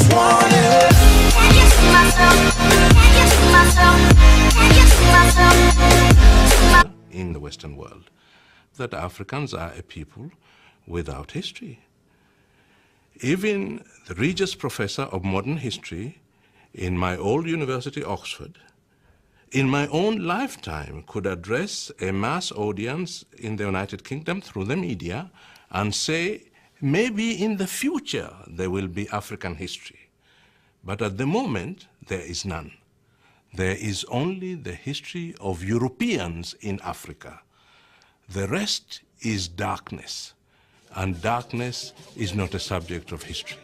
just wanna. Can you see myself? Can you see myself? Can you see myself? In the Western world, that Africans are a people without history. Even the Regius Professor of Modern History in my old university, Oxford, in my own lifetime could address a mass audience in the United Kingdom through the media and say, maybe in the future there will be African history. But at the moment, there is none. There is only the history of Europeans in Africa. The rest is darkness, and darkness is not a subject of history.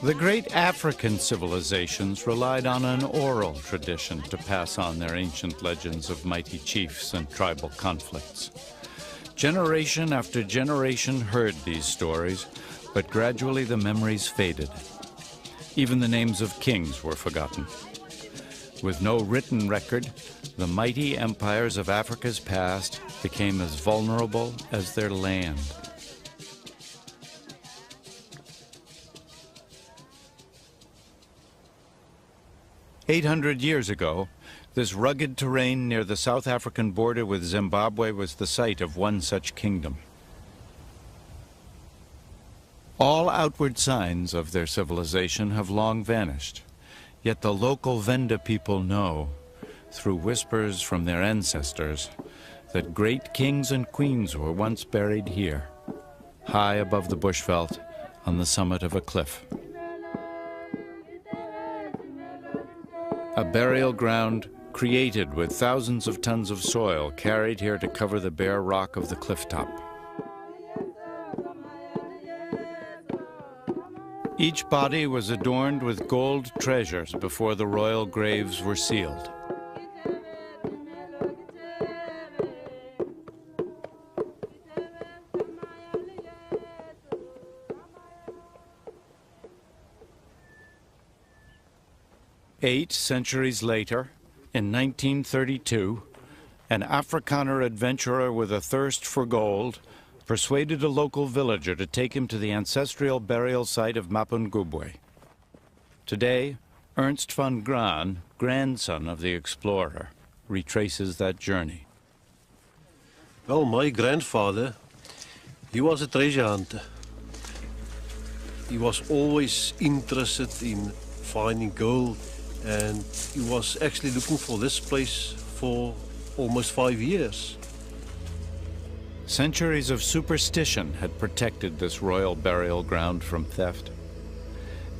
The great African civilizations relied on an oral tradition to pass on their ancient legends of mighty chiefs and tribal conflicts. Generation after generation heard these stories, but gradually the memories faded. Even the names of kings were forgotten. With no written record, the mighty empires of Africa's past became as vulnerable as their land. "800 years ago, this rugged terrain near the South African border with Zimbabwe was the site of one such kingdom. All outward signs of their civilization have long vanished, yet the local Venda people know, through whispers from their ancestors, that great kings and queens were once buried here, high above the bushveld on the summit of a cliff. A burial ground created with thousands of tons of soil carried here to cover the bare rock of the clifftop. Each body was adorned with gold treasures before the royal graves were sealed. Eight centuries later, in 1932, an Afrikaner adventurer with a thirst for gold persuaded a local villager to take him to the ancestral burial site of Mapungubwe. Today, Ernst van Graan, grandson of the explorer, retraces that journey. Well, my grandfather, he was a treasure hunter. He was always interested in finding gold, and he was actually looking for this place for almost 5 years. Centuries of superstition had protected this royal burial ground from theft.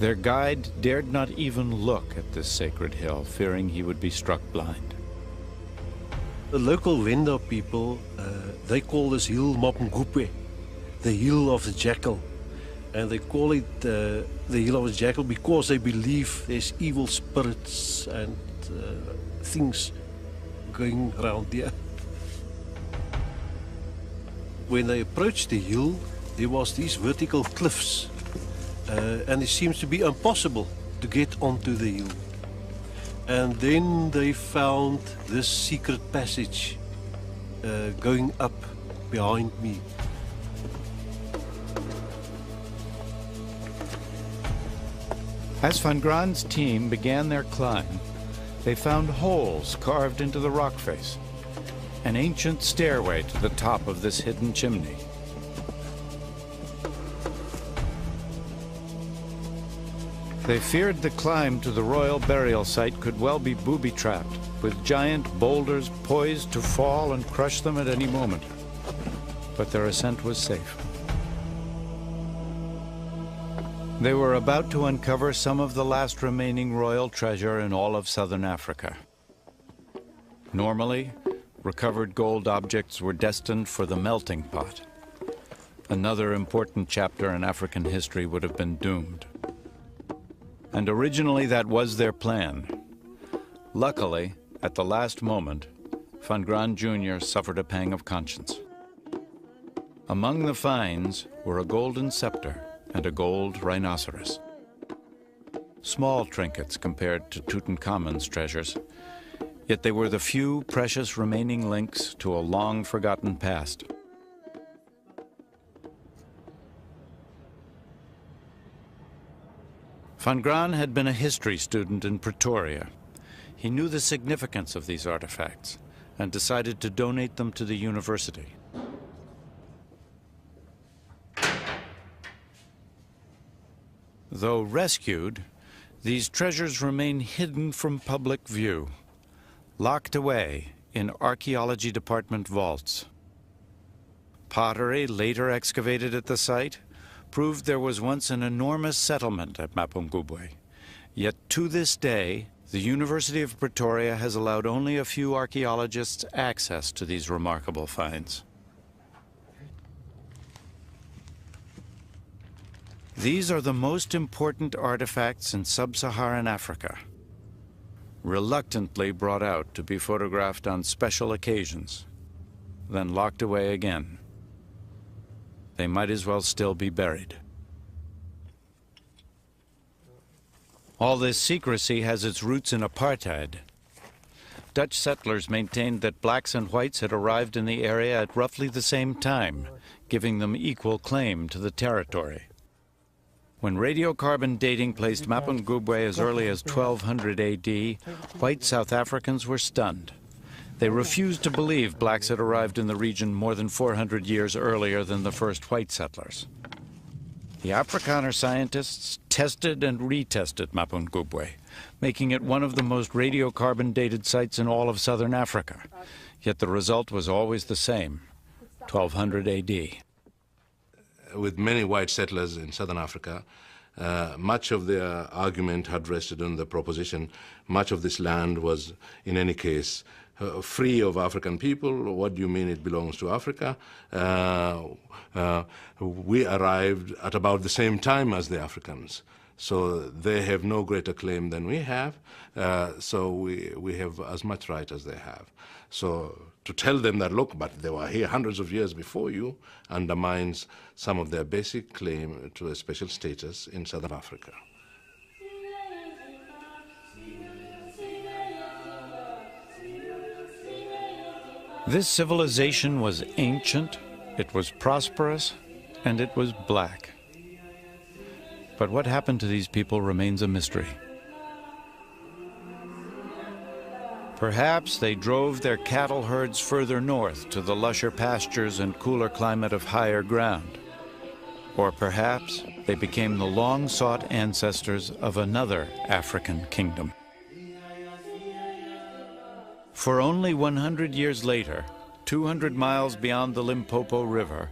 Their guide dared not even look at this sacred hill, fearing he would be struck blind. The local Venda people, they call this hill Mapungubwe, the hill of the jackal. And they call it the hill of the jackal because they believe there's evil spirits and things going around there. When they approached the hill, there was these vertical cliffs, and it seems to be impossible to get onto the hill. And then they found this secret passage going up behind me. As Van Graan's team began their climb, they found holes carved into the rock face, an ancient stairway to the top of this hidden chimney. They feared the climb to the royal burial site could well be booby-trapped, with giant boulders poised to fall and crush them at any moment. But their ascent was safe. They were about to uncover some of the last remaining royal treasure in all of southern Africa. Normally, recovered gold objects were destined for the melting pot. Another important chapter in African history would have been doomed. And originally that was their plan. Luckily, at the last moment, Van Graan Jr. suffered a pang of conscience. Among the finds were a golden scepter and a gold rhinoceros. Small trinkets compared to Tutankhamun's treasures, yet they were the few precious remaining links to a long-forgotten past. Van Graan had been a history student in Pretoria. He knew the significance of these artifacts and decided to donate them to the university. Though rescued, these treasures remain hidden from public view, locked away in archaeology department vaults. Pottery later excavated at the site proved there was once an enormous settlement at Mapungubwe. Yet to this day, the University of Pretoria has allowed only a few archaeologists access to these remarkable finds. These are the most important artifacts in sub-Saharan Africa, reluctantly brought out to be photographed on special occasions, then locked away again. They might as well still be buried. All this secrecy has its roots in apartheid. Dutch settlers maintained that blacks and whites had arrived in the area at roughly the same time, giving them equal claim to the territory. When radiocarbon dating placed Mapungubwe as early as 1200 AD, white South Africans were stunned. They refused to believe blacks had arrived in the region more than 400 years earlier than the first white settlers. The Afrikaner scientists tested and retested Mapungubwe, making it one of the most radiocarbon-dated sites in all of southern Africa. Yet the result was always the same, 1200 AD. With many white settlers in southern Africa, much of their argument had rested on the proposition much of this land was, in any case, free of African people. What do you mean it belongs to Africa? We arrived at about the same time as the Africans, so they have no greater claim than we have, so we have as much right as they have. So to tell them that, look, but they were here hundreds of years before you, undermines some of their basic claim to a special status in southern Africa. This civilization was ancient, it was prosperous, and it was black. But what happened to these people remains a mystery. Perhaps they drove their cattle herds further north to the lusher pastures and cooler climate of higher ground. Or perhaps they became the long-sought ancestors of another African kingdom. For only 100 years later, 200 miles beyond the Limpopo River,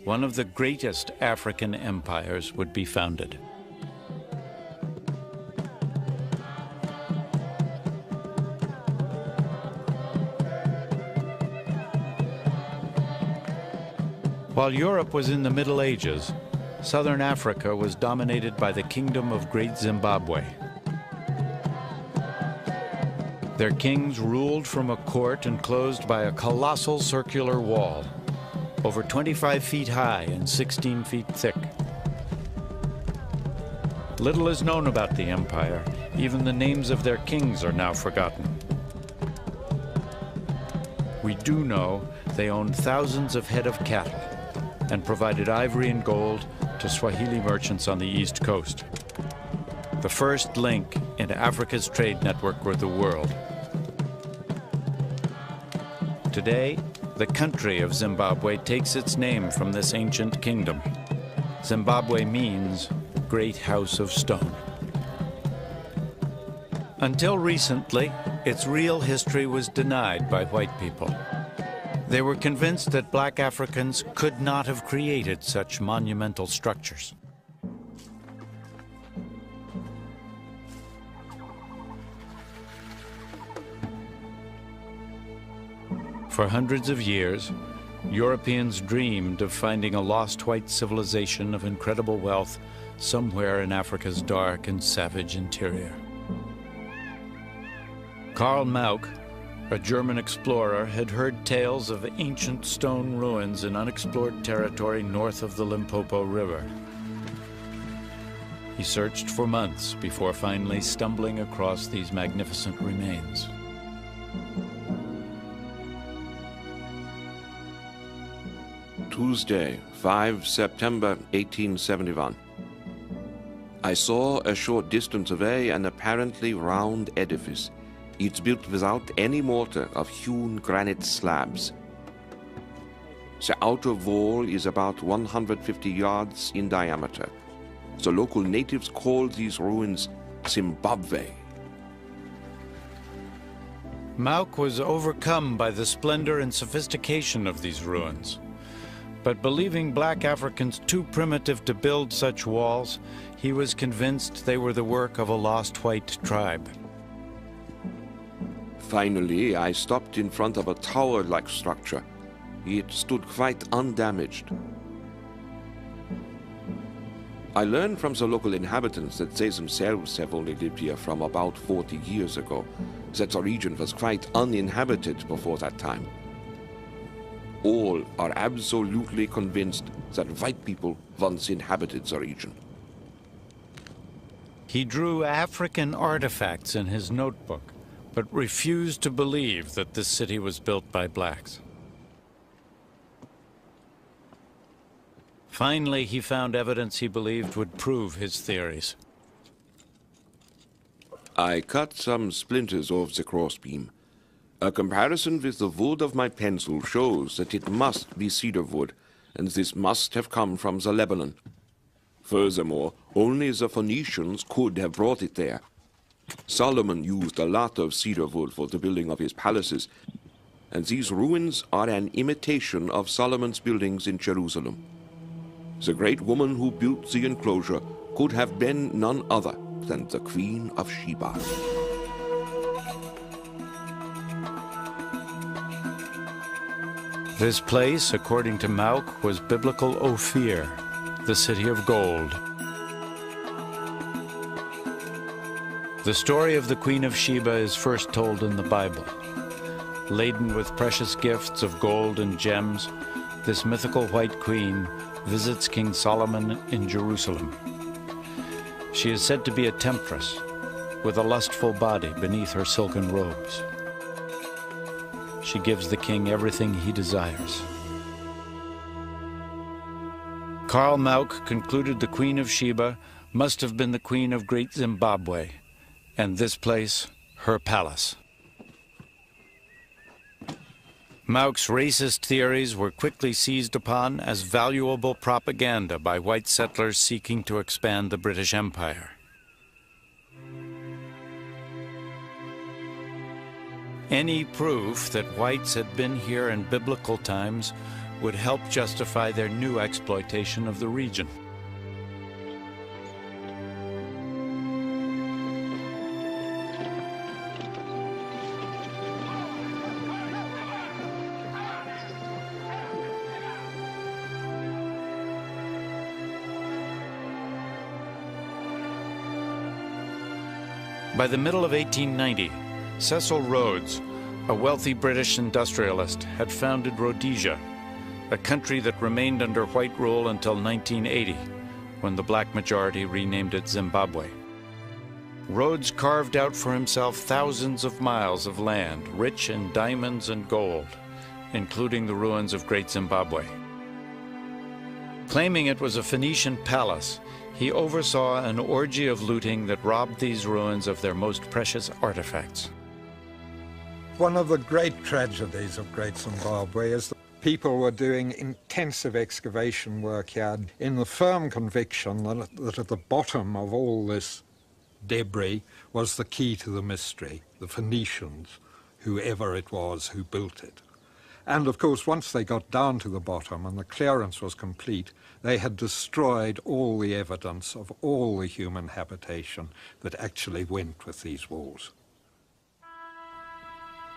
one of the greatest African empires would be founded. While Europe was in the Middle Ages, southern Africa was dominated by the Kingdom of Great Zimbabwe. Their kings ruled from a court enclosed by a colossal circular wall, over 25 feet high and 16 feet thick. Little is known about the empire. Even the names of their kings are now forgotten. We do know they owned thousands of head of cattle and provided ivory and gold to Swahili merchants on the East Coast, the first link in Africa's trade network with the world. Today, the country of Zimbabwe takes its name from this ancient kingdom. Zimbabwe means Great House of Stone. Until recently, its real history was denied by white people. They were convinced that black Africans could not have created such monumental structures. For hundreds of years, Europeans dreamed of finding a lost white civilization of incredible wealth somewhere in Africa's dark and savage interior. Karl Mauck, a German explorer, had heard tales of ancient stone ruins in unexplored territory north of the Limpopo River. He searched for months before finally stumbling across these magnificent remains. Tuesday, 5 September 1871. I saw a short distance away an apparently round edifice. It's built without any mortar of hewn granite slabs. The outer wall is about 150 yards in diameter. The local natives call these ruins Zimbabwe. Mauk was overcome by the splendor and sophistication of these ruins. But believing black Africans too primitive to build such walls, he was convinced they were the work of a lost white tribe. Finally, I stopped in front of a tower-like structure. It stood quite undamaged. I learned from the local inhabitants that they themselves have only lived here from about 40 years ago, that the region was quite uninhabited before that time. All are absolutely convinced that white people once inhabited the region. He drew African artifacts in his notebook, but refused to believe that this city was built by blacks. Finally, he found evidence he believed would prove his theories. I cut some splinters off the crossbeam. A comparison with the wood of my pencil shows that it must be cedar wood, and this must have come from the Lebanon. Furthermore, only the Phoenicians could have brought it there. Solomon used a lot of cedar wood for the building of his palaces, and these ruins are an imitation of Solomon's buildings in Jerusalem. The great woman who built the enclosure could have been none other than the Queen of Sheba. This place, according to Mauk, was biblical Ophir, the city of gold. The story of the Queen of Sheba is first told in the Bible. Laden with precious gifts of gold and gems, this mythical white queen visits King Solomon in Jerusalem. She is said to be a temptress, with a lustful body beneath her silken robes. She gives the king everything he desires. Karl Mauk concluded the Queen of Sheba must have been the Queen of Great Zimbabwe, and this place, her palace. Mauk's racist theories were quickly seized upon as valuable propaganda by white settlers seeking to expand the British Empire. Any proof that whites had been here in biblical times would help justify their new exploitation of the region. By the middle of 1890, Cecil Rhodes, a wealthy British industrialist, had founded Rhodesia, a country that remained under white rule until 1980, when the black majority renamed it Zimbabwe. Rhodes carved out for himself thousands of miles of land, rich in diamonds and gold, including the ruins of Great Zimbabwe. Claiming it was a Phoenician palace, he oversaw an orgy of looting that robbed these ruins of their most precious artifacts. One of the great tragedies of Great Zimbabwe is that people were doing intensive excavation work here in the firm conviction that at the bottom of all this debris was the key to the mystery, the Phoenicians, whoever it was who built it. And of course, once they got down to the bottom and the clearance was complete, they had destroyed all the evidence of all the human habitation that actually went with these walls.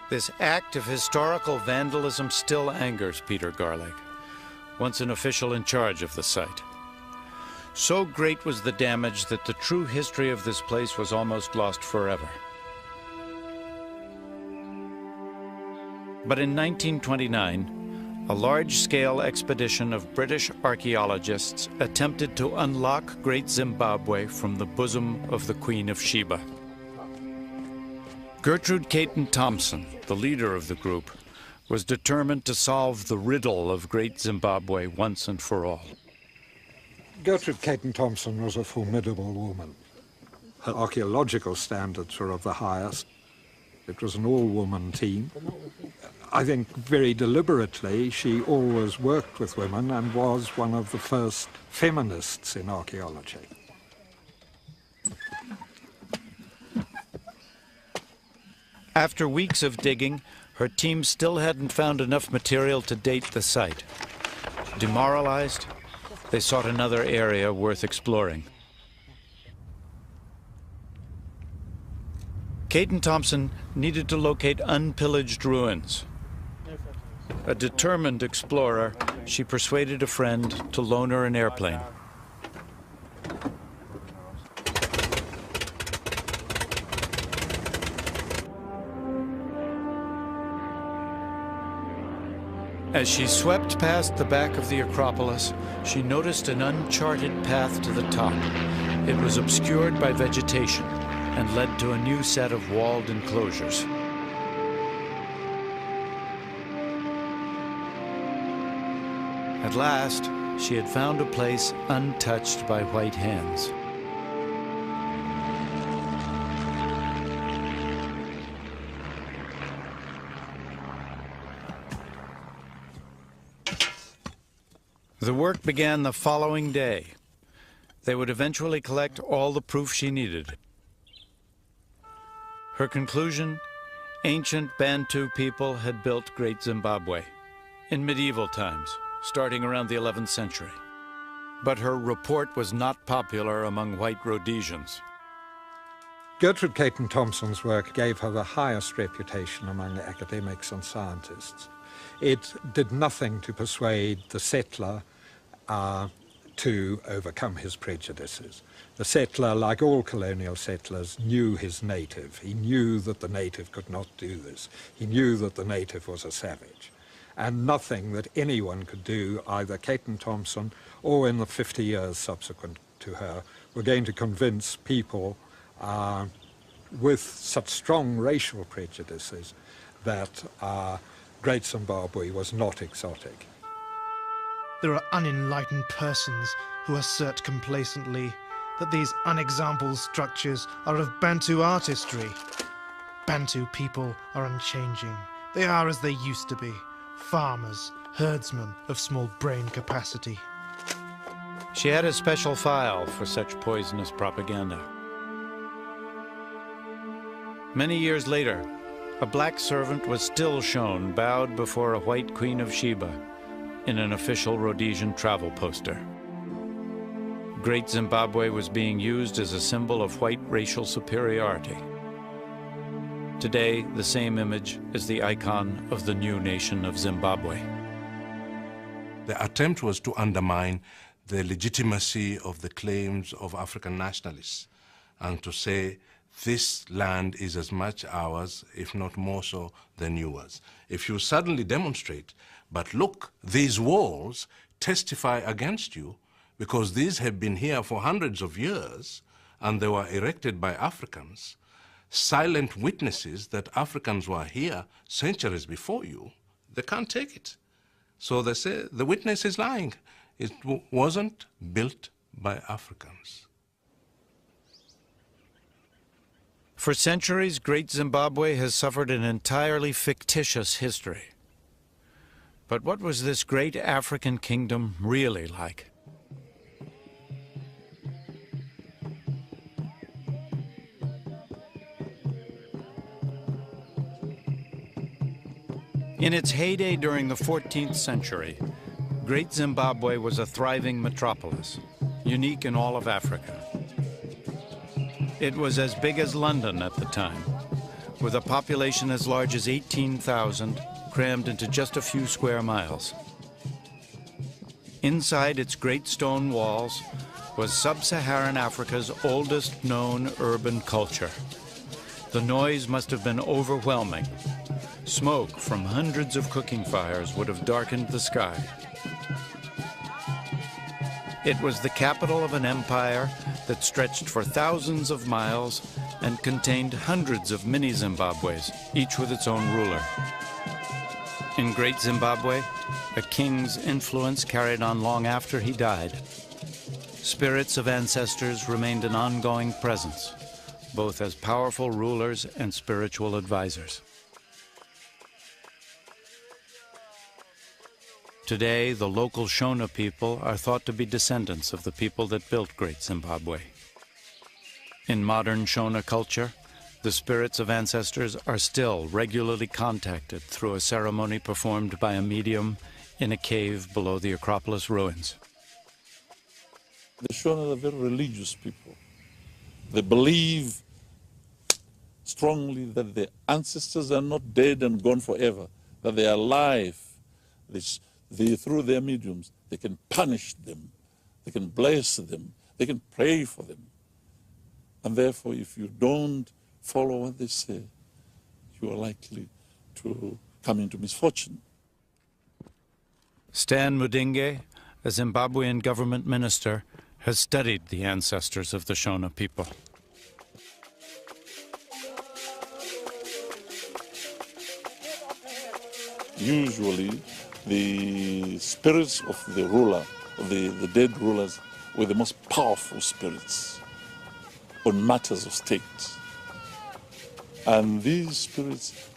This act of historical vandalism still angers Peter Garlick, once an official in charge of the site. So great was the damage that the true history of this place was almost lost forever. But in 1929, a large-scale expedition of British archaeologists attempted to unlock Great Zimbabwe from the bosom of the Queen of Sheba. Gertrude Caton Thompson, the leader of the group, was determined to solve the riddle of Great Zimbabwe once and for all. Gertrude Caton Thompson was a formidable woman. Her archaeological standards were of the highest. It was an all-woman team. I think very deliberately she always worked with women and was one of the first feminists in archaeology. After weeks of digging, her team still hadn't found enough material to date the site. Demoralized, they sought another area worth exploring. Caton Thompson needed to locate unpillaged ruins. A determined explorer, she persuaded a friend to loan her an airplane. As she swept past the back of the Acropolis, she noticed an uncharted path to the top. It was obscured by vegetation and led to a new set of walled enclosures. At last, she had found a place untouched by white hands. The work began the following day. They would eventually collect all the proof she needed. Her conclusion: ancient Bantu people had built Great Zimbabwe in medieval times, starting around the 11th century. But her report was not popular among white Rhodesians. Gertrude Caton Thompson's work gave her the highest reputation among academics and scientists. It did nothing to persuade the settler to overcome his prejudices. The settler, like all colonial settlers, knew his native. He knew that the native could not do this. He knew that the native was a savage. And nothing that anyone could do, either Caton Thompson or in the 50 years subsequent to her, were going to convince people with such strong racial prejudices that Great Zimbabwe was not exotic. There are unenlightened persons who assert complacently that these unexampled structures are of Bantu artistry. Bantu people are unchanging. They are as they used to be, farmers, herdsmen of small brain capacity. She had a special file for such poisonous propaganda. Many years later, a black servant was still shown bowed before a white Queen of Sheba in an official Rhodesian travel poster. Great Zimbabwe was being used as a symbol of white racial superiority. Today, the same image is the icon of the new nation of Zimbabwe. The attempt was to undermine the legitimacy of the claims of African nationalists and to say this land is as much ours, if not more so, than yours. If you suddenly demonstrate, but look, these walls testify against you because these have been here for hundreds of years and they were erected by Africans, silent witnesses that Africans were here centuries before you, they can't take it. So they say the witness is lying. It wasn't built by Africans. For centuries, Great Zimbabwe has suffered an entirely fictitious history. But what was this great African kingdom really like? In its heyday during the 14th century, Great Zimbabwe was a thriving metropolis, unique in all of Africa. It was as big as London at the time, with a population as large as 18,000 crammed into just a few square miles. Inside its great stone walls was sub-Saharan Africa's oldest known urban culture. The noise must have been overwhelming. Smoke from hundreds of cooking fires would have darkened the sky. It was the capital of an empire that stretched for thousands of miles and contained hundreds of mini-Zimbabwes, each with its own ruler. In Great Zimbabwe, a king's influence carried on long after he died. spirits of ancestors remained an ongoing presence, both as powerful rulers and spiritual advisors. Today, the local Shona people are thought to be descendants of the people that built Great Zimbabwe. In modern Shona culture, the spirits of ancestors are still regularly contacted through a ceremony performed by a medium in a cave below the Acropolis ruins. The Shona are very religious people. They believe strongly that their ancestors are not dead and gone forever, that they are alive. Through their mediums, they can punish them, they can bless them, they can pray for them. And therefore, if you don't follow what they say, you are likely to come into misfortune. Stan Mudinge, a Zimbabwean government minister, has studied the ancestors of the Shona people. Usually, the spirits of the ruler, the dead rulers, were the most powerful spirits on matters of state. And these spirits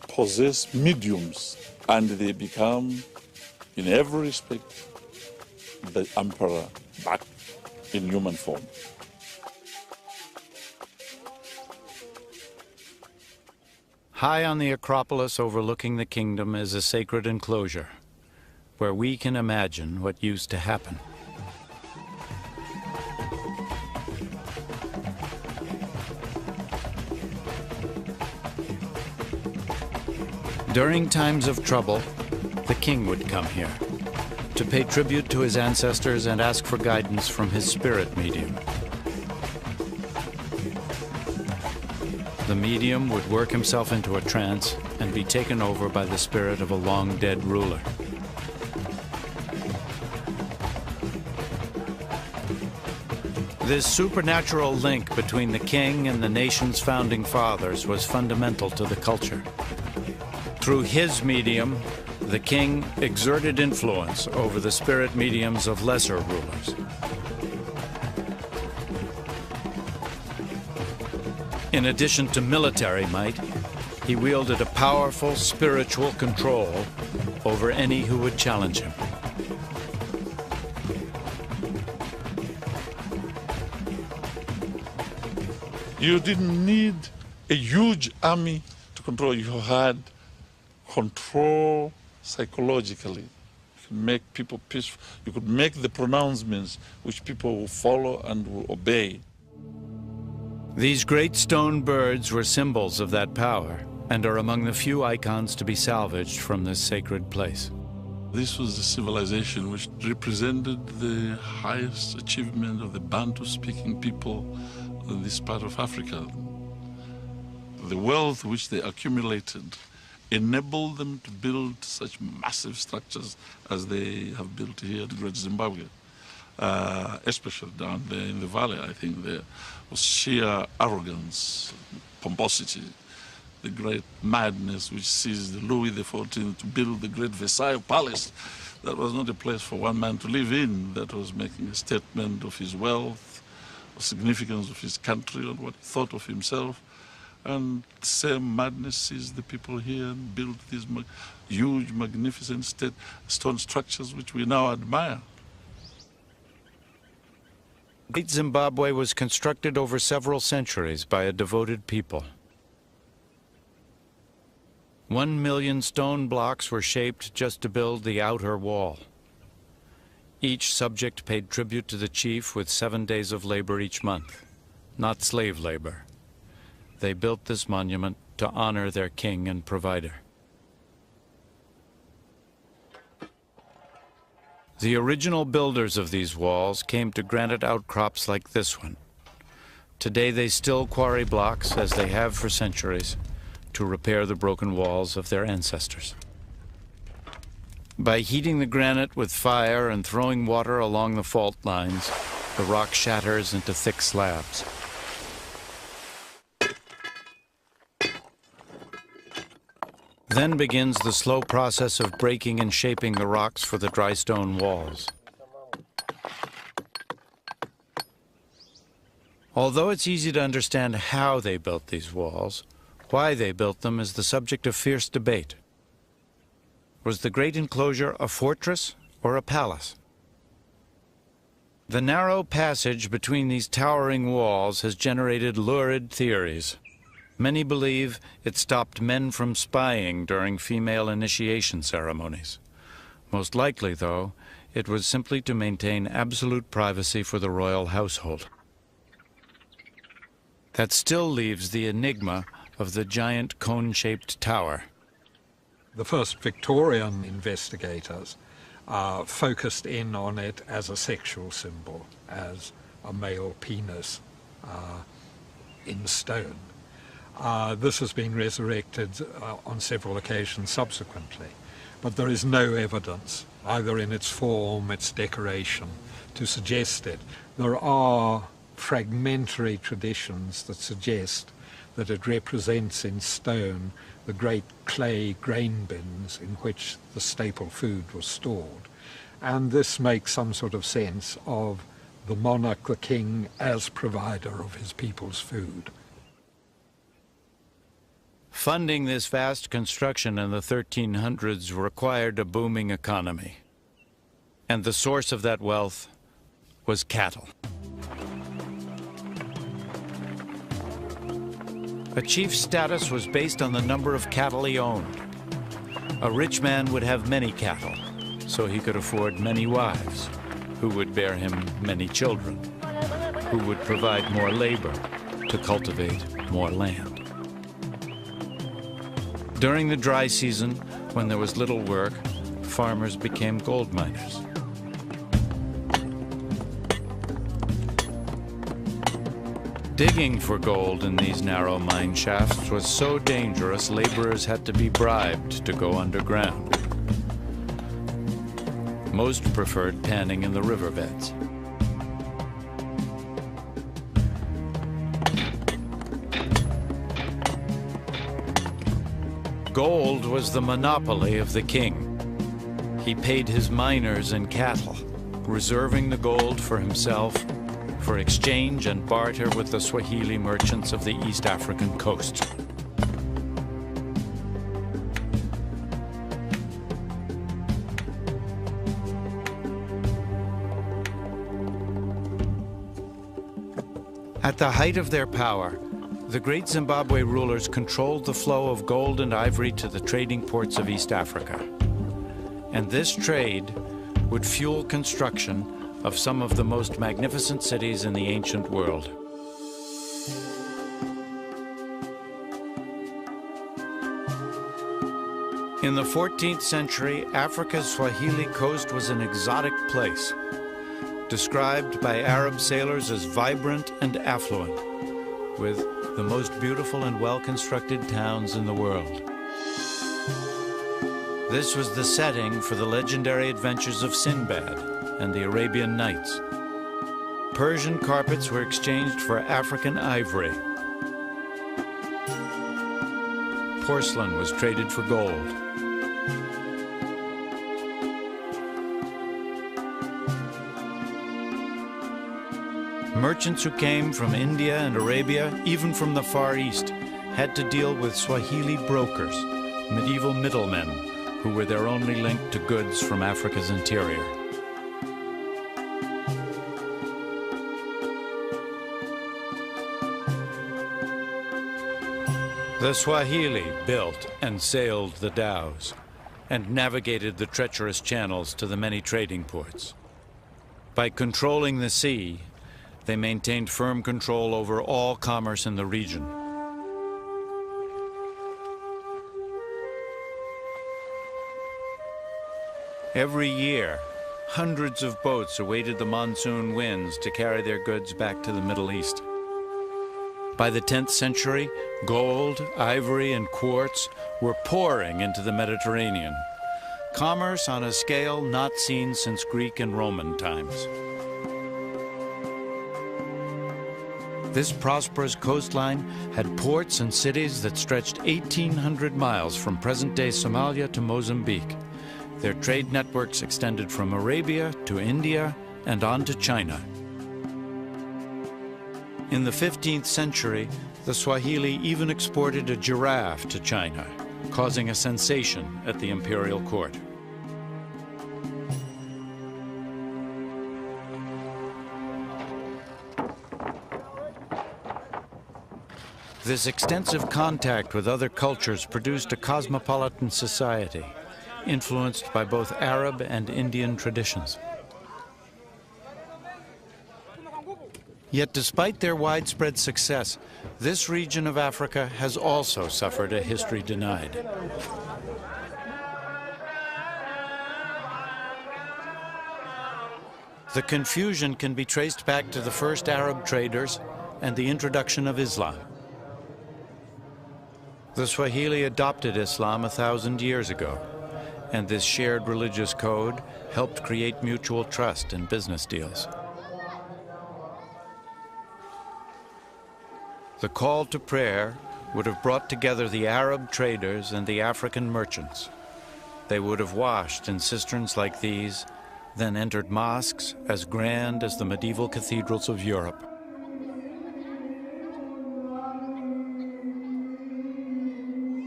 possess mediums, and they become, in every respect, the emperor back in human form. High on the Acropolis overlooking the kingdom is a sacred enclosure where we can imagine what used to happen. During times of trouble, the king would come here to pay tribute to his ancestors and ask for guidance from his spirit medium. The medium would work himself into a trance and be taken over by the spirit of a long-dead ruler. This supernatural link between the king and the nation's founding fathers was fundamental to the culture. Through his medium, the king exerted influence over the spirit mediums of lesser rulers. In addition to military might, he wielded a powerful spiritual control over any who would challenge him. You didn't need a huge army to control. You had control psychologically. You could make people peaceful. You could make the pronouncements which people will follow and will obey. These great stone birds were symbols of that power and are among the few icons to be salvaged from this sacred place. This was the civilization which represented the highest achievement of the Bantu-speaking people in this part of Africa. The wealth which they accumulated enabled them to build such massive structures as they have built here at Great Zimbabwe. Especially down there in the valley, I think there was sheer arrogance, pomposity, the great madness which seized Louis XIV to build the great Versailles Palace. That was not a place for one man to live in. That was making a statement of his wealth, the significance of his country, and what he thought of himself. And the same madness seized the people here and built these huge, magnificent stone structures which we now admire. Great Zimbabwe was constructed over several centuries by a devoted people. 1 million stone blocks were shaped just to build the outer wall. Each subject paid tribute to the chief with 7 days of labor each month, not slave labor. They built this monument to honor their king and provider. The original builders of these walls came to granite outcrops like this one. Today they still quarry blocks, as they have for centuries, to repair the broken walls of their ancestors. By heating the granite with fire and throwing water along the fault lines, the rock shatters into thick slabs. Then begins the slow process of breaking and shaping the rocks for the dry stone walls. Although it's easy to understand how they built these walls, why they built them is the subject of fierce debate. Was the great enclosure a fortress or a palace? The narrow passage between these towering walls has generated lurid theories. Many believe it stopped men from spying during female initiation ceremonies. Most likely, though, it was simply to maintain absolute privacy for the royal household. That still leaves the enigma of the giant cone-shaped tower. The first Victorian investigators focused in on it as a sexual symbol, as a male penis in stone. This has been resurrected on several occasions subsequently, but there is no evidence, either in its form, its decoration, to suggest it. There are fragmentary traditions that suggest that it represents in stone the great clay grain bins in which the staple food was stored. And this makes some sort of sense of the monarch, the king, as provider of his people's food. Funding this vast construction in the 1300s required a booming economy. And the source of that wealth was cattle. A chief's status was based on the number of cattle he owned. A rich man would have many cattle, so he could afford many wives, who would bear him many children, who would provide more labor to cultivate more land. During the dry season, when there was little work, farmers became gold miners. Digging for gold in these narrow mine shafts was so dangerous, laborers had to be bribed to go underground. Most preferred panning in the riverbeds. Gold was the monopoly of the king. He paid his miners in cattle, reserving the gold for himself for exchange and barter with the Swahili merchants of the East African coast. At the height of their power, the great Zimbabwe rulers controlled the flow of gold and ivory to the trading ports of East Africa. And this trade would fuel construction of some of the most magnificent cities in the ancient world. In the 14th century, Africa's Swahili coast was an exotic place, described by Arab sailors as vibrant and affluent, with the most beautiful and well-constructed towns in the world. This was the setting for the legendary adventures of Sinbad and the Arabian Nights. Persian carpets were exchanged for African ivory. Porcelain was traded for gold. Merchants who came from India and Arabia, even from the Far East, had to deal with Swahili brokers, medieval middlemen, who were their only link to goods from Africa's interior. The Swahili built and sailed the dhows and navigated the treacherous channels to the many trading ports. By controlling the sea, they maintained firm control over all commerce in the region. Every year, hundreds of boats awaited the monsoon winds to carry their goods back to the Middle East. By the 10th century, gold, ivory, and quartz were pouring into the Mediterranean. Commerce on a scale not seen since Greek and Roman times. This prosperous coastline had ports and cities that stretched 1,800 miles from present-day Somalia to Mozambique. Their trade networks extended from Arabia to India and on to China. In the 15th century, the Swahili even exported a giraffe to China, causing a sensation at the imperial court. This extensive contact with other cultures produced a cosmopolitan society, influenced by both Arab and Indian traditions. Yet despite their widespread success, this region of Africa has also suffered a history denied. The confusion can be traced back to the first Arab traders and the introduction of Islam. The Swahili adopted Islam 1,000 years ago, and this shared religious code helped create mutual trust in business deals. The call to prayer would have brought together the Arab traders and the African merchants. They would have washed in cisterns like these, then entered mosques as grand as the medieval cathedrals of Europe.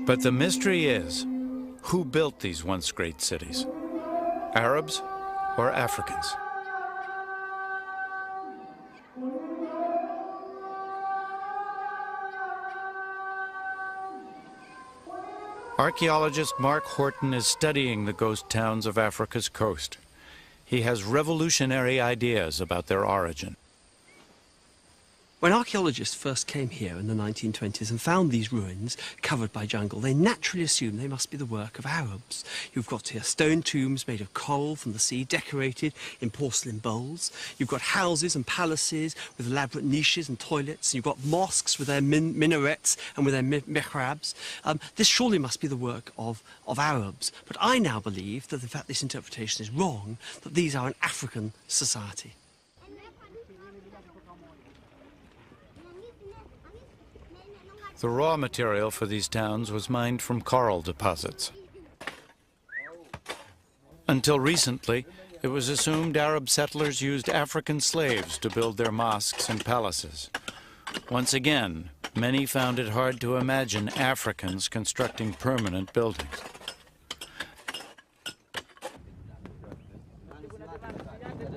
But the mystery is, who built these once great cities? Arabs or Africans? Archaeologist Mark Horton is studying the ghost towns of Africa's coast. He has revolutionary ideas about their origin. When archaeologists first came here in the 1920s and found these ruins covered by jungle, they naturally assumed they must be the work of Arabs. You've got here stone tombs made of coral from the sea, decorated in porcelain bowls. You've got houses and palaces with elaborate niches and toilets. You've got mosques with their minarets and with their mihrabs. This surely must be the work of Arabs. But I now believe that, in fact, this interpretation is wrong, that these are an African society. The raw material for these towns was mined from coral deposits. Until recently, it was assumed Arab settlers used African slaves to build their mosques and palaces. Once again, many found it hard to imagine Africans constructing permanent buildings.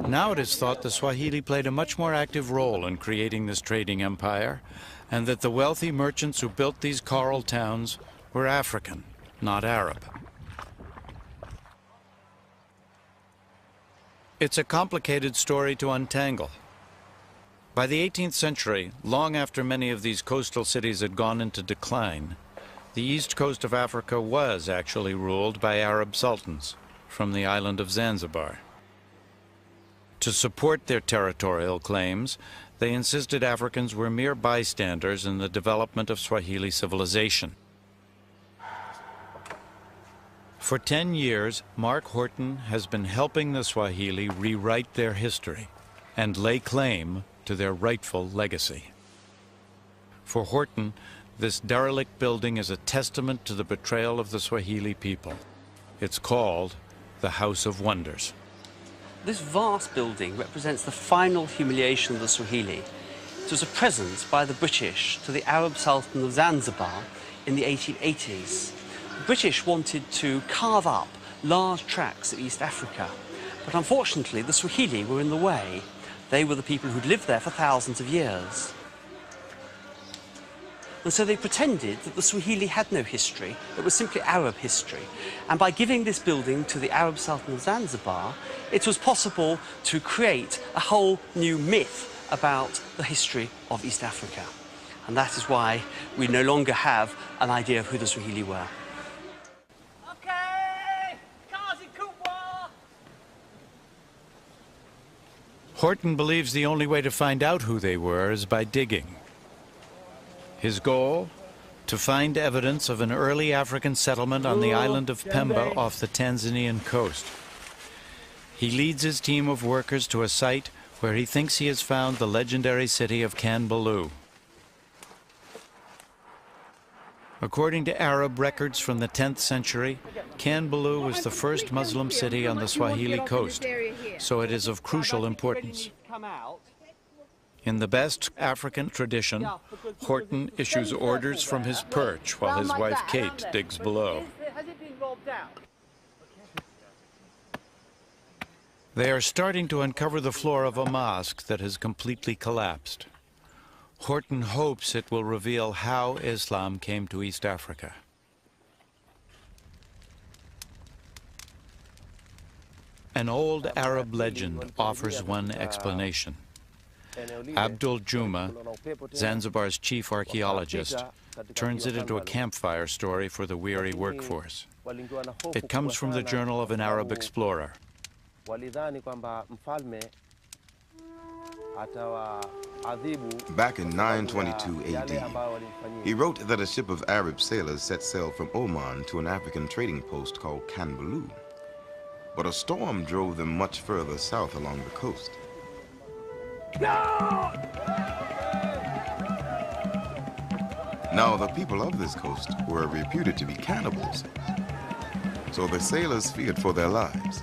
Now it is thought the Swahili played a much more active role in creating this trading empire, and that the wealthy merchants who built these coral towns were African, not Arab. It's a complicated story to untangle. By the 18th century, long after many of these coastal cities had gone into decline, the east coast of Africa was actually ruled by Arab sultans from the island of Zanzibar. To support their territorial claims, they insisted Africans were mere bystanders in the development of Swahili civilization. For 10 years, Mark Horton has been helping the Swahili rewrite their history and lay claim to their rightful legacy. For Horton, this derelict building is a testament to the betrayal of the Swahili people. It's called the House of Wonders. This vast building represents the final humiliation of the Swahili. It was a present by the British to the Arab Sultan of Zanzibar in the 1880s. The British wanted to carve up large tracts of East Africa, but unfortunately the Swahili were in the way. They were the people who'd lived there for thousands of years. And so they pretended that the Swahili had no history, it was simply Arab history. And by giving this building to the Arab Sultan of Zanzibar, it was possible to create a whole new myth about the history of East Africa. And that is why we no longer have an idea of who the Swahili were. Horton believes the only way to find out who they were is by digging. His goal? To find evidence of an early African settlement on the island of Pemba off the Tanzanian coast. He leads his team of workers to a site where he thinks he has found the legendary city of Kanbalu. According to Arab records from the 10th century, Kanbalu was the first Muslim city on the Swahili coast, so it is of crucial importance. In the best African tradition, Horton issues orders from his perch while his wife Kate digs below. They are starting to uncover the floor of a mosque that has completely collapsed. Horton hopes it will reveal how Islam came to East Africa. An old Arab legend offers one explanation. Abdul Juma, Zanzibar's chief archaeologist, turns it into a campfire story for the weary workforce. It comes from the journal of an Arab explorer. Back in 922 AD, he wrote that a ship of Arab sailors set sail from Oman to an African trading post called Kanbalu. But a storm drove them much further south along the coast. No! Now, the people of this coast were reputed to be cannibals, so the sailors feared for their lives.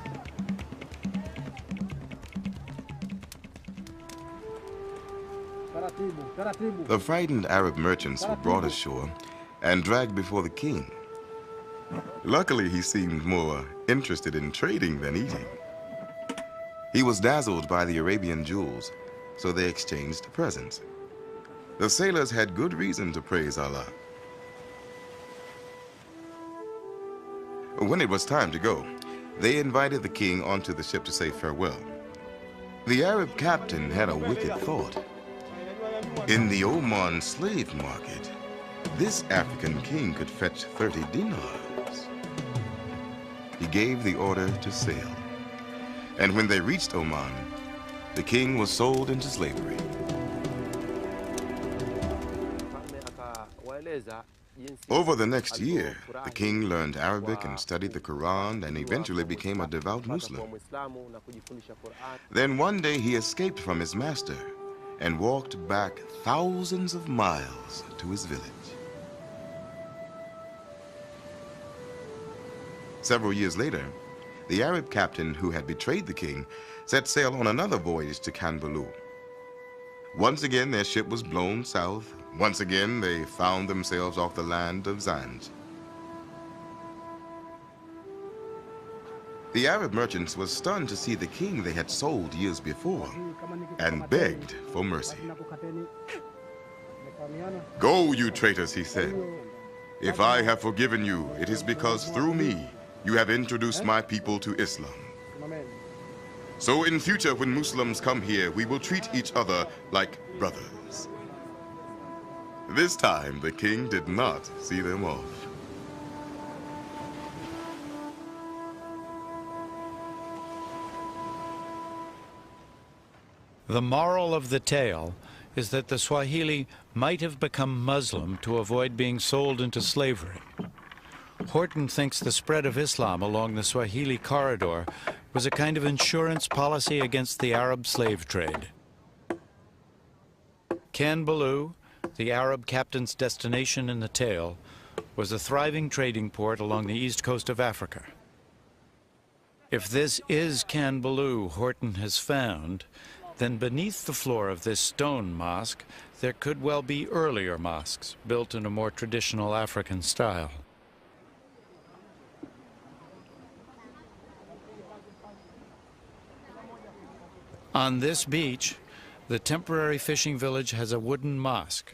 The frightened Arab merchants were brought ashore and dragged before the king. Luckily, he seemed more interested in trading than eating. He was dazzled by the Arabian jewels, so they exchanged presents. The sailors had good reason to praise Allah. When it was time to go, they invited the king onto the ship to say farewell. The Arab captain had a wicked thought. In the Oman slave market, this African king could fetch 30 dinars. He gave the order to sail. And when they reached Oman, the king was sold into slavery. Over the next year, the king learned Arabic and studied the Quran and eventually became a devout Muslim. Then one day he escaped from his master and walked back thousands of miles to his village. Several years later, the Arab captain who had betrayed the king set sail on another voyage to Kanbalu. Once again, their ship was blown south. Once again, they found themselves off the land of Zanj. The Arab merchants were stunned to see the king they had sold years before and begged for mercy. "Go, you traitors," he said. "If I have forgiven you, it is because through me you have introduced my people to Islam. So in future, when Muslims come here, we will treat each other like brothers." This time, the king did not see them off. The moral of the tale is that the Swahili might have become Muslim to avoid being sold into slavery. Horton thinks the spread of Islam along the Swahili corridor was a kind of insurance policy against the Arab slave trade. Kanbalu, the Arab captain's destination in the tale, was a thriving trading port along the east coast of Africa. If this is Kanbalu Horton has found, then beneath the floor of this stone mosque, there could well be earlier mosques built in a more traditional African style. On this beach, the temporary fishing village has a wooden mosque.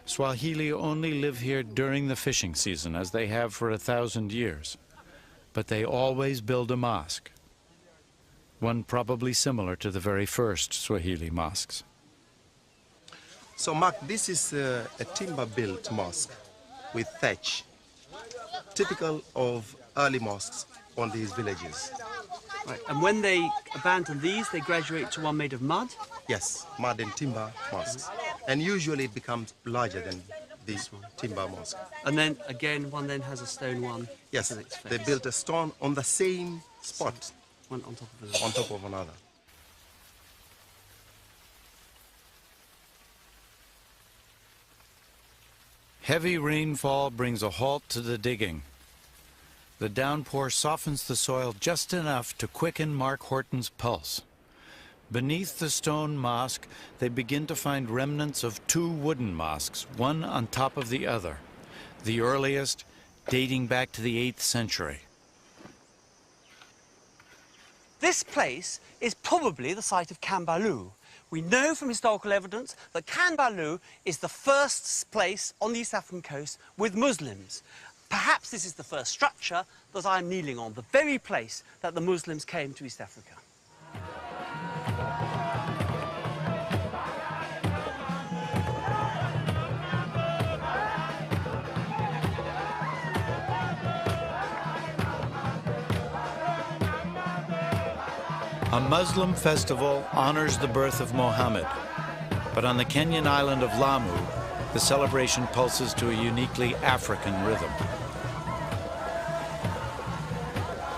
Swahili only live here during the fishing season, as they have for 1,000 years. But they always build a mosque, one probably similar to the very first Swahili mosques. So, Mark, this is a timber-built mosque with thatch, typical of early mosques on these villages. Right. And when they abandon these, they graduate to one made of mud? Yes, mud and timber mosques. And usually it becomes larger than this timber mosque. And then, again, one then has a stone one? Yes, they built a stone on the same spot. One on top of another. On top of another. Heavy rainfall brings a halt to the digging. The downpour softens the soil just enough to quicken Mark Horton's pulse. Beneath the stone mosque, they begin to find remnants of two wooden mosques, one on top of the other, the earliest dating back to the 8th century. This place is probably the site of Kambalu. We know from historical evidence that Kambalu is the first place on the East African coast with Muslims. Perhaps this is the first structure that I'm kneeling on, the very place that the Muslims came to East Africa. A Muslim festival honors the birth of Mohammed, but on the Kenyan island of Lamu, the celebration pulses to a uniquely African rhythm.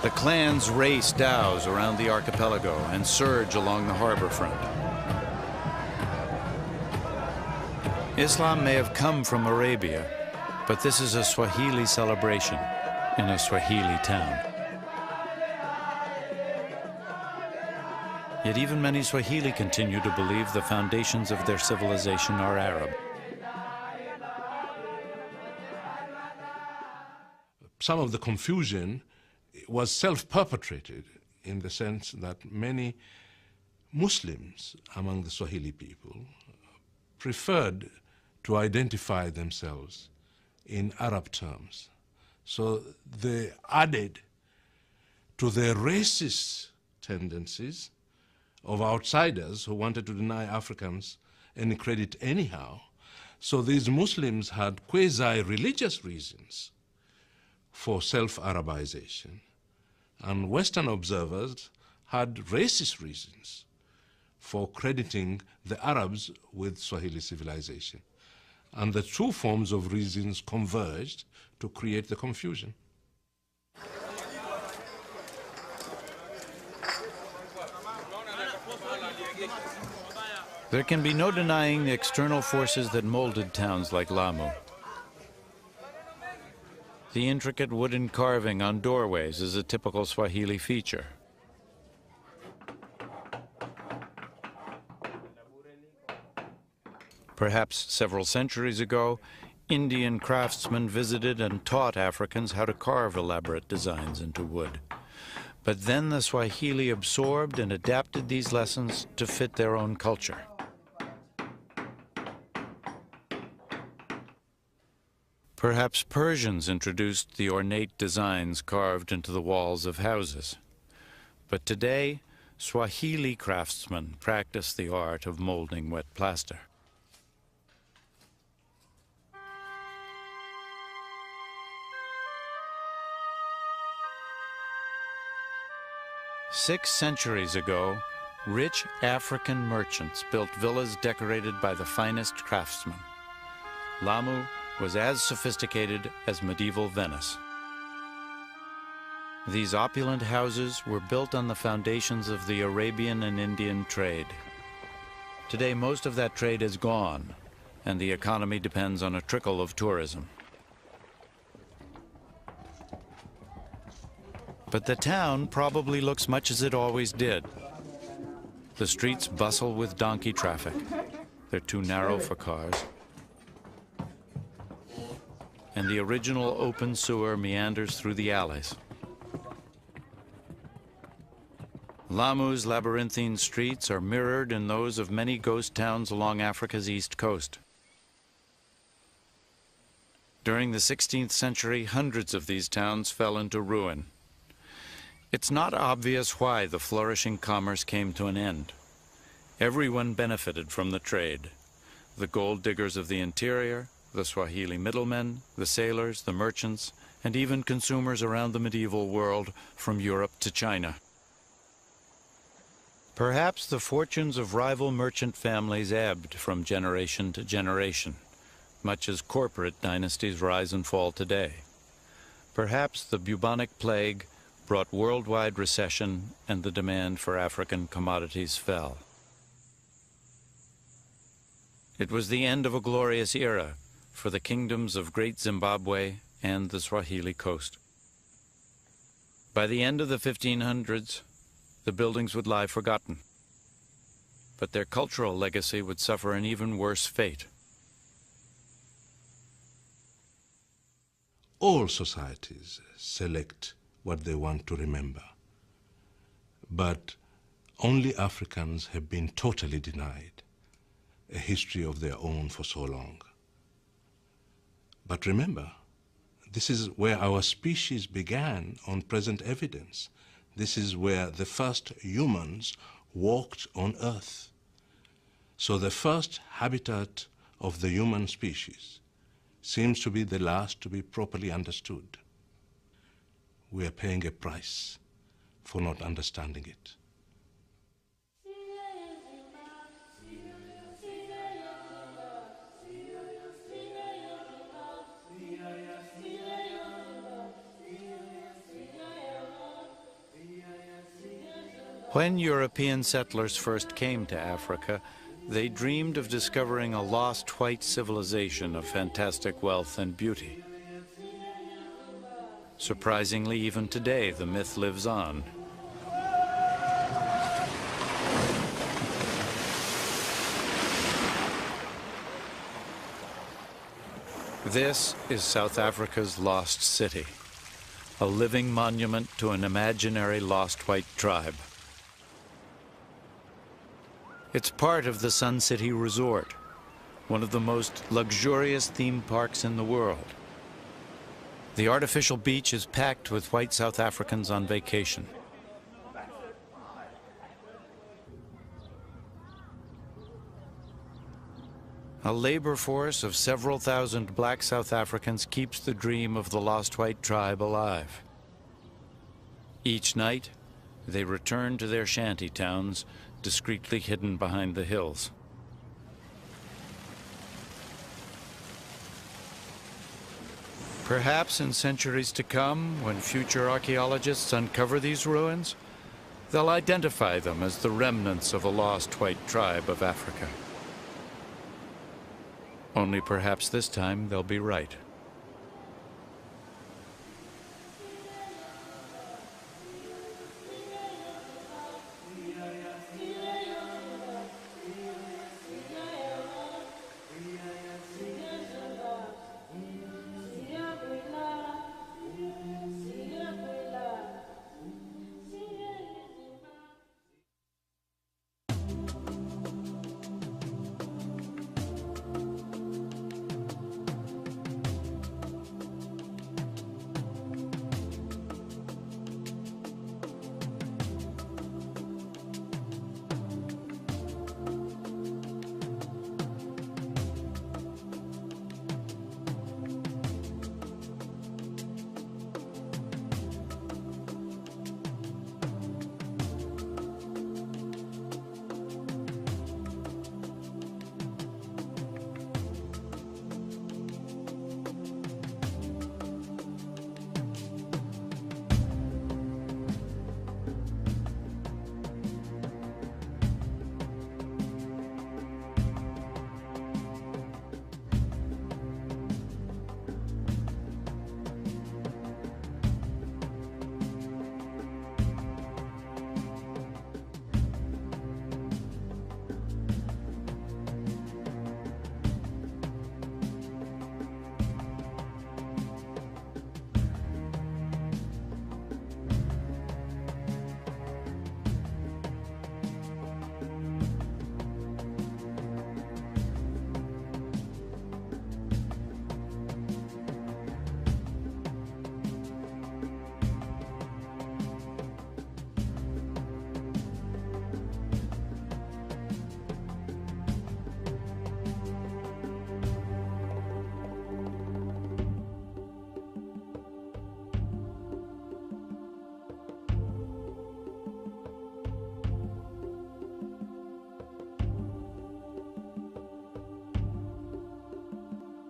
The clans race dhows around the archipelago and surge along the harbor front. Islam may have come from Arabia, but this is a Swahili celebration in a Swahili town. Yet even many Swahili continue to believe the foundations of their civilization are Arab. Some of the confusion was self-perpetrated in the sense that many Muslims among the Swahili people preferred to identify themselves in Arab terms. So they added to their racist tendencies of outsiders who wanted to deny Africans any credit anyhow. So these Muslims had quasi-religious reasons for self-Arabization. And Western observers had racist reasons for crediting the Arabs with Swahili civilization. And the two forms of reasons converged to create the confusion. There can be no denying the external forces that molded towns like Lamu. The intricate wooden carving on doorways is a typical Swahili feature. Perhaps several centuries ago, Indian craftsmen visited and taught Africans how to carve elaborate designs into wood. But then the Swahili absorbed and adapted these lessons to fit their own culture. Perhaps Persians introduced the ornate designs carved into the walls of houses. But today, Swahili craftsmen practice the art of molding wet plaster. Six centuries ago, rich African merchants built villas decorated by the finest craftsmen. Lamu was as sophisticated as medieval Venice. These opulent houses were built on the foundations of the Arabian and Indian trade. Today, most of that trade is gone, and the economy depends on a trickle of tourism. But the town probably looks much as it always did. The streets bustle with donkey traffic. They're too narrow for cars. And the original open sewer meanders through the alleys. Lamu's labyrinthine streets are mirrored in those of many ghost towns along Africa's east coast. During the 16th century, hundreds of these towns fell into ruin. It's not obvious why the flourishing commerce came to an end. Everyone benefited from the trade. The gold diggers of the interior, the Swahili middlemen, the sailors, the merchants, and even consumers around the medieval world from Europe to China. Perhaps the fortunes of rival merchant families ebbed from generation to generation, much as corporate dynasties rise and fall today. Perhaps the bubonic plague brought worldwide recession and the demand for African commodities fell. It was the end of a glorious era for the kingdoms of Great Zimbabwe and the Swahili coast. By the end of the 1500s, the buildings would lie forgotten. but their cultural legacy would suffer an even worse fate. All societies select what they want to remember, but only Africans have been totally denied a history of their own for so long. But remember, this is where our species began on present evidence. This is where the first humans walked on Earth. So the first habitat of the human species seems to be the last to be properly understood. We are paying a price for not understanding it. When European settlers first came to Africa, they dreamed of discovering a lost white civilization of fantastic wealth and beauty. Surprisingly, even today, the myth lives on. This is South Africa's lost city, a living monument to an imaginary lost white tribe. It's part of the Sun City Resort, one of the most luxurious theme parks in the world. The artificial beach is packed with white South Africans on vacation. A labor force of several thousand black South Africans keeps the dream of the lost white tribe alive. Each night, they return to their shanty towns, discreetly hidden behind the hills. Perhaps in centuries to come, when future archaeologists uncover these ruins, they'll identify them as the remnants of a lost white tribe of Africa. Only perhaps this time they'll be right.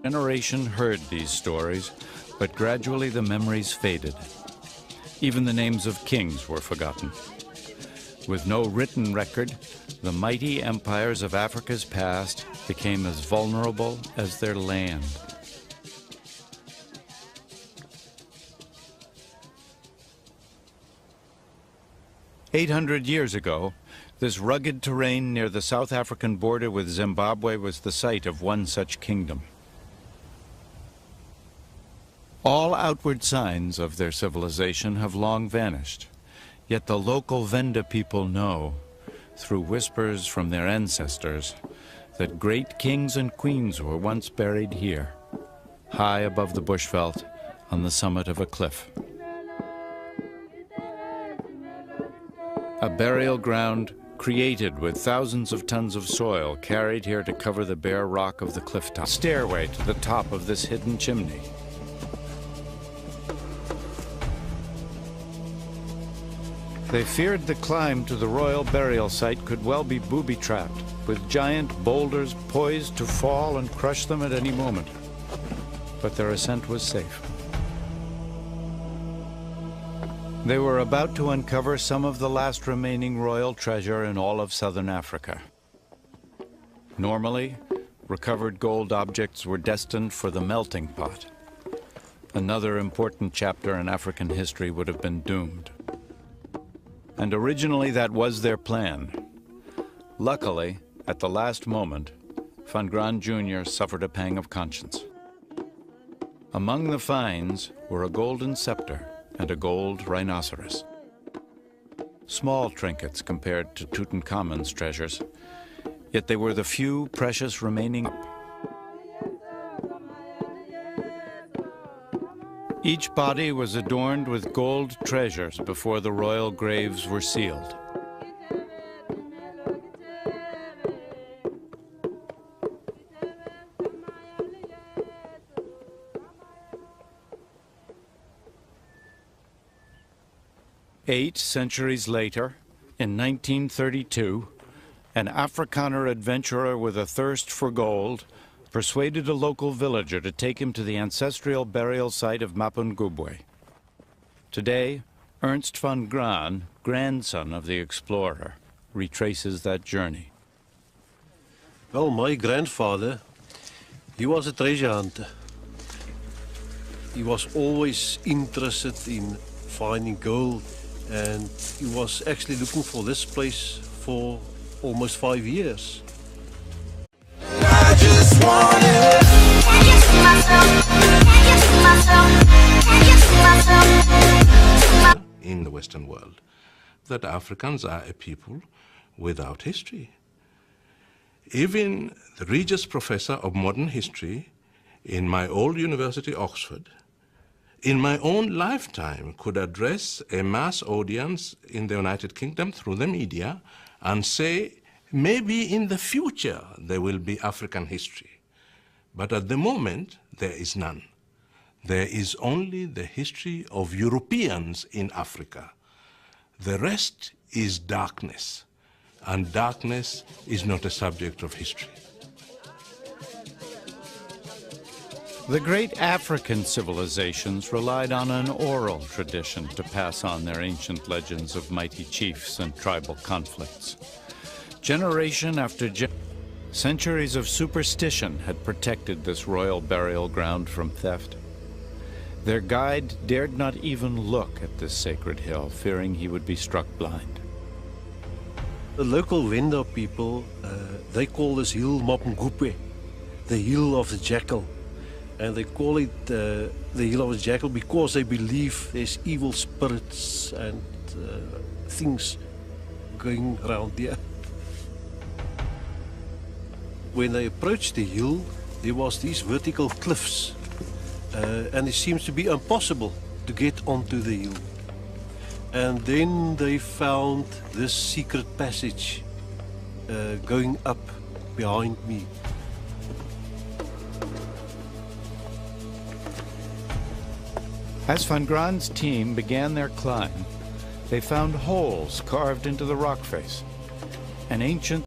Generation heard these stories, but gradually the memories faded. Even the names of kings were forgotten. With no written record, the mighty empires of Africa's past became as vulnerable as their land. "800 years ago, This rugged terrain near the South African border with Zimbabwe was the site of one such kingdom. All outward signs of their civilization have long vanished, yet the local Venda people know, through whispers from their ancestors, that great kings and queens were once buried here, high above the bushveld on the summit of a cliff. A burial ground created with thousands of tons of soil carried here to cover the bare rock of the cliff top. Stairway to the top of this hidden chimney. They feared the climb to the royal burial site could well be booby-trapped, with giant boulders poised to fall and crush them at any moment. But their ascent was safe. They were about to uncover some of the last remaining royal treasure in all of southern Africa. Normally, recovered gold objects were destined for the melting pot. Another important chapter in African history would have been doomed. And originally that was their plan. Luckily, at the last moment, Van Graan Jr. suffered a pang of conscience. Among the finds were a golden scepter and a gold rhinoceros. Small trinkets compared to Tutankhamun's treasures, yet they were the few precious remaining. Each body was adorned with gold treasures before the royal graves were sealed. Eight centuries later, in 1932, an Afrikaner adventurer with a thirst for gold persuaded a local villager to take him to the ancestral burial site of Mapungubwe. Today, Ernst van Graan, grandson of the explorer, retraces that journey. Well, my grandfather, he was a treasure hunter. He was always interested in finding gold, and he was actually looking for this place for almost 5 years. I just wanna. Can you see myself? Can you see myself? Can you see myself? In the Western world, that Africans are a people without history. Even the Regius Professor of Modern History in my old university, Oxford, in my own lifetime could address a mass audience in the United Kingdom through the media and say, maybe in the future there will be African history. But at the moment, there is none. There is only the history of Europeans in Africa. The rest is darkness, and darkness is not a subject of history. The great African civilizations relied on an oral tradition to pass on their ancient legends of mighty chiefs and tribal conflicts. Generation after centuries of superstition had protected this royal burial ground from theft. Their guide dared not even look at this sacred hill, fearing he would be struck blind. The local Venda people, they call this hill Mapungubwe, the hill of the jackal. And they call it the hill of the jackal because they believe there's evil spirits and things going around there. When they approached the hill, there was these vertical cliffs, and it seems to be impossible to get onto the hill. And then they found this secret passage going up behind me. As Van Graan's team began their climb, they found holes carved into the rock face. An ancient